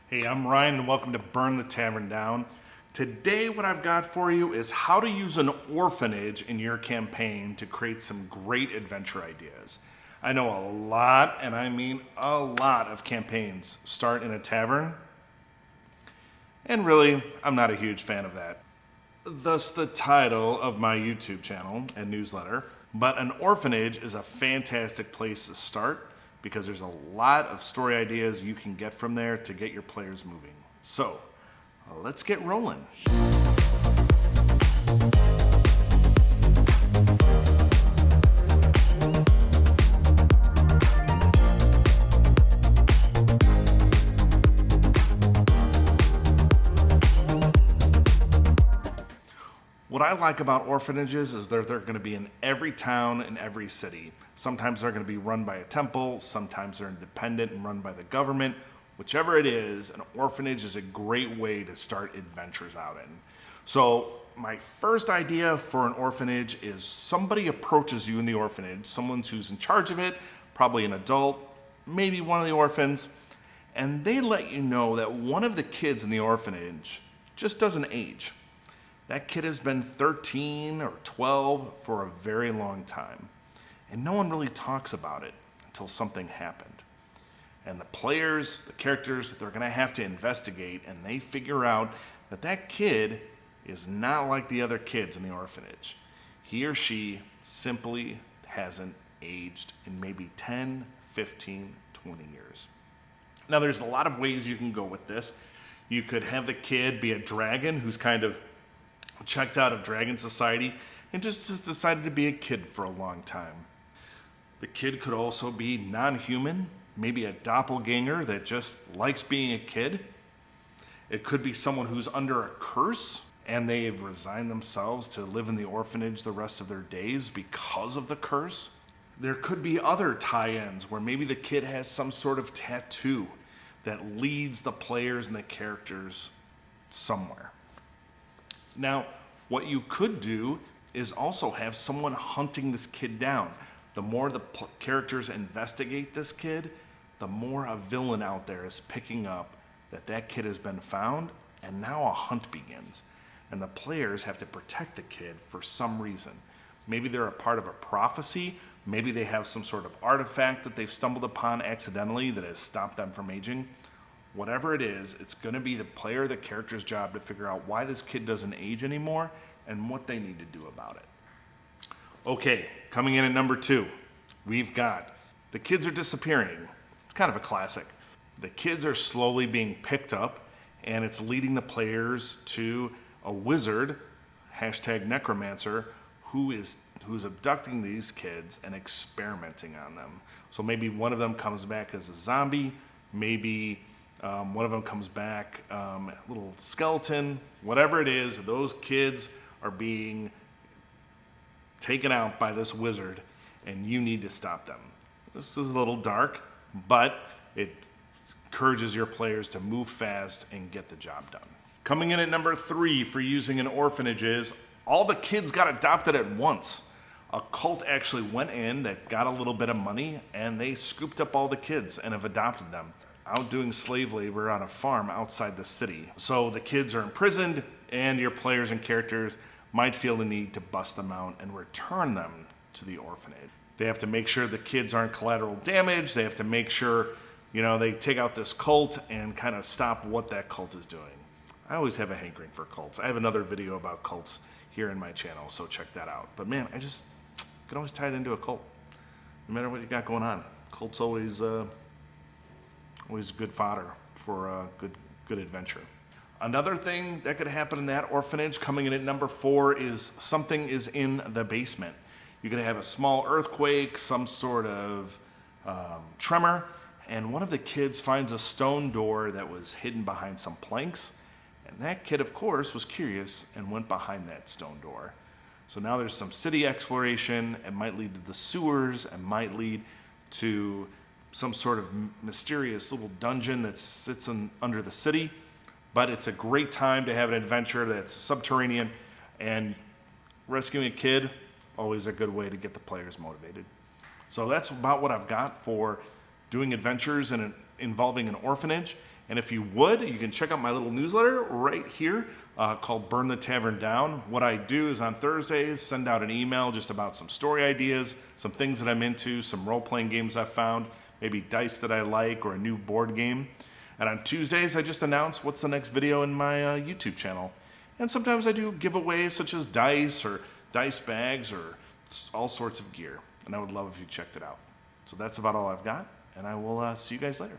Hey, I'm Ryan and welcome to Burn the Tavern Down. Today what I've got for you is how to use an orphanage in your campaign to create some great adventure ideas. I know a lot, and I mean a lot of campaigns start in a tavern, and really, I'm not a huge fan of that. Thus the title of my YouTube channel and newsletter. But an orphanage is a fantastic place to start because there's a lot of story ideas you can get from there to get your players moving. So, let's get rolling. What I like about orphanages is they're going to be in every town and every city. Sometimes they're going to be run by a temple, sometimes they're independent and run by the government. Whichever it is, an orphanage is a great way to start adventures out in. So my first idea for an orphanage is somebody approaches you in the orphanage, someone who's in charge of it, probably an adult, maybe one of the orphans, and they let you know that one of the kids in the orphanage just doesn't age. That kid has been 13 or 12 for a very long time. And no one really talks about it until something happened. And the players, the characters, they're going to have to investigate, and they figure out that that kid is not like the other kids in the orphanage. He or she simply hasn't aged in maybe 10, 15, 20 years. Now, there's a lot of ways you can go with this. You could have the kid be a dragon who's kind of checked out of Dragon Society and just has decided to be a kid for a long time. The kid could also be non-human, maybe a doppelganger that just likes being a kid. It could be someone who's under a curse and they've resigned themselves to live in the orphanage the rest of their days because of the curse. There could be other tie-ins where maybe the kid has some sort of tattoo that leads the players and the characters somewhere. Now, what you could do is also have someone hunting this kid down. The more the characters investigate this kid, the more a villain out there is picking up that that kid has been found, and now a hunt begins. And the players have to protect the kid for some reason. Maybe they're a part of a prophecy, maybe they have some sort of artifact that they've stumbled upon accidentally that has stopped them from aging. Whatever it is, it's going to be the player or the character's job to figure out why this kid doesn't age anymore and what they need to do about it. Okay, coming in at number 2, we've got the kids are disappearing. It's kind of a classic. The kids are slowly being picked up, and it's leading the players to a wizard, #necromancer, who's abducting these kids and experimenting on them. So maybe one of them comes back as a zombie, maybe one of them comes back, a little skeleton, whatever it is, those kids are being taken out by this wizard, and you need to stop them. This is a little dark, but it encourages your players to move fast and get the job done. Coming in at number 3 for using an orphanage is all the kids got adopted at once. A cult actually went in that got a little bit of money, and they scooped up all the kids and have adopted them, out doing slave labor on a farm outside the city. So the kids are imprisoned, and your players and characters might feel the need to bust them out and return them to the orphanage. They have to make sure the kids aren't collateral damage. They have to make sure, they take out this cult and kind of stop what that cult is doing. I always have a hankering for cults. I have another video about cults here in my channel, so check that out. But man, I just can always tie it into a cult. No matter what you got going on, cult's always good fodder for a good adventure. Another thing that could happen in that orphanage, coming in at number 4, is something is in the basement. You could have a small earthquake, some sort of tremor, and one of the kids finds a stone door that was hidden behind some planks. And that kid, of course, was curious and went behind that stone door. So now there's some city exploration. It might lead to the sewers. It might lead to some sort of mysterious little dungeon that sits under the city. But it's a great time to have an adventure that's subterranean, and rescuing a kid, always a good way to get the players motivated. So that's about what I've got for doing adventures involving an orphanage. And if you would, you can check out my little newsletter right here called Burn the Tavern Down. What I do is on Thursdays, send out an email just about some story ideas, some things that I'm into, some role-playing games I've found, maybe dice that I like, or a new board game. And on Tuesdays, I just announce what's the next video in my YouTube channel. And sometimes I do giveaways such as dice or dice bags or all sorts of gear. And I would love if you checked it out. So that's about all I've got, and I will see you guys later.